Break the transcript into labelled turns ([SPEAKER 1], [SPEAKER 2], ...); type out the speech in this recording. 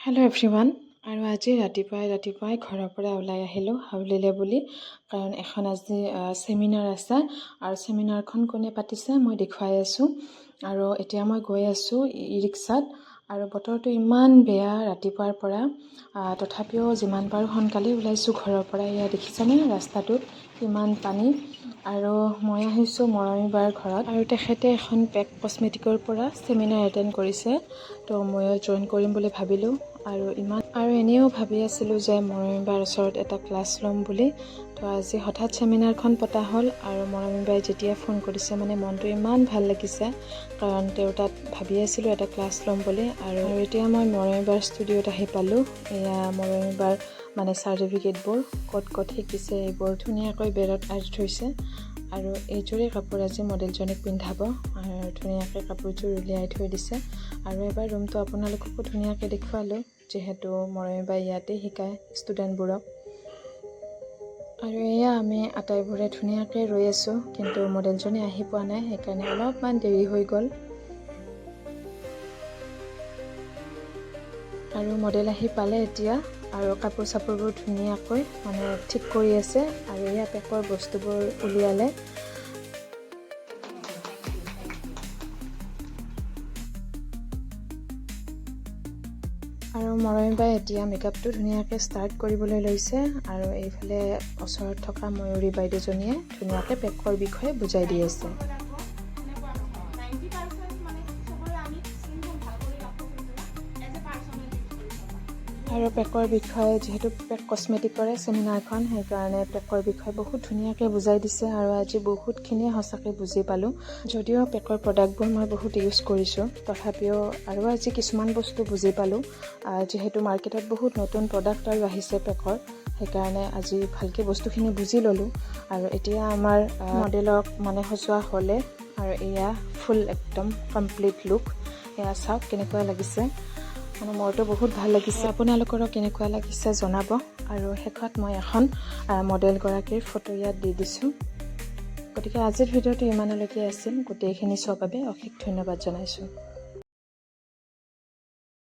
[SPEAKER 1] Hello' everyone. আৰু আজি ৰাতিপুৱাই ঘৰৰ পৰা ওলাই আহিলোঁ হাউলিলে বুলি, কাৰণ এখন আজি ছেমিনাৰ আছে আৰু ছেমিনাৰখন কোনে পাতিছে মই দেখুৱাই আছোঁ। আৰু এতিয়া মই গৈ আছোঁ ই ৰিক্সাত, আৰু বতৰটো ইমান বেয়া ৰাতিপুৱাৰ পৰা, তথাপিও যিমান পাৰোঁ সোনকালে ওলাইছোঁ ঘৰৰ পৰা। এয়া দেখিছেনে ৰাস্তাটোত কিমান পানী। আৰু মই আহিছোঁ মৰমী বাৰ ঘৰত, আৰু তেখেতে এখন পেক কছমেটিকৰ পৰা ছেমিনাৰ এটেণ্ড কৰিছে, তো ময়ো জইন কৰিম বুলি ভাবিলোঁ। আৰু এনেও ভাবি আছিলোঁ যে মৰমী বাৰ ওচৰত এটা ক্লাছ ল'ম বুলি। তো আজি হঠাৎ ছেমিনাৰখন পতা হ'ল, আৰু মৰমী বাই যেতিয়া ফোন কৰিছে মানে মনটো ইমান ভাল লাগিছে, কাৰণ তেওঁৰ তাত ভাবি আছিলোঁ এটা ক্লাছ ল'ম বুলি। আৰু এতিয়া মই মৰমী বাৰ ষ্টুডিঅ'ত আহি পালোঁ। এয়া মৰমী বাৰ মানে চাৰ্টিফিকেটবোৰ ক'ত শিকিছে এইবোৰ ধুনীয়াকৈ বেৰত আঁৰি থৈছে। আৰু এইযোৰে কাপোৰ আজি মডেলজনীক পিন্ধাব, আৰু ধুনীয়াকৈ কাপোৰযোৰ উলিয়াই থৈ দিছে। আৰু এবাৰ ৰুমটো আপোনালোককো ধুনীয়াকৈ দেখুৱালোঁ, যিহেতু মৰমী বাই ইয়াতে শিকায় ষ্টুডেণ্টবোৰক। আৰু এয়া আমি আটাইবোৰে ধুনীয়াকৈ ৰৈ আছোঁ, কিন্তু মডেলজনী আহি পোৱা নাই, সেইকাৰণে অলপমান দেৰি হৈ গ'ল। আৰু মডেল আহি পালে এতিয়া, আৰু কাপোৰ চাপোৰবোৰ ধুনীয়াকৈ মানে ঠিক কৰি আছে, আৰু এয়া পেকৰ বস্তুবোৰ উলিয়ালে। আৰু মৰমী বাই এতিয়া মেকআপটো ধুনীয়াকৈ ষ্টাৰ্ট কৰিবলৈ লৈছে, আৰু এইফালে ওচৰত থকা ময়ূৰী বাইদেউজনীয়ে ধুনীয়াকৈ পেকৰ বিষয়ে বুজাই দি আছে। আৰু পেকৰ বিষয়ে, যিহেতু পেক কছমেটিকৰে ছেমিনাৰখন, সেইকাৰণে পেকৰ বিষয়ে বহুত ধুনীয়াকৈ বুজাই দিছে, আৰু আজি বহুতখিনিয়ে সঁচাকৈ বুজি পালোঁ। যদিও পেকৰ প্ৰডাক্টবোৰ মই বহুত ইউজ কৰিছোঁ, তথাপিও আৰু আজি কিছুমান বস্তু বুজি পালোঁ, যিহেতু মাৰ্কেটত বহুত নতুন প্ৰডাক্ট আৰু আহিছে পেকৰ, সেইকাৰণে আজি ভালকৈ বস্তুখিনি বুজি ল'লোঁ। আৰু এতিয়া আমাৰ মডেলক মানে সজোৱা হ'লে, আৰু এয়া ফুল একদম কমপ্লিট লুক। এয়া চাওক কেনেকুৱা লাগিছে, মানে মোৰতো বহুত ভাল লাগিছে। আপোনালোকৰো কেনেকুৱা লাগিছে জনাব। আৰু শেষত মই এখন মডেলগৰাকীৰ ফটো ইয়াত দি দিছোঁ। গতিকে আজিৰ ভিডিঅ'টো ইমানলৈকে আছিল। গোটেইখিনি চোৱাৰ বাবে অশেষ ধন্যবাদ জনাইছোঁ।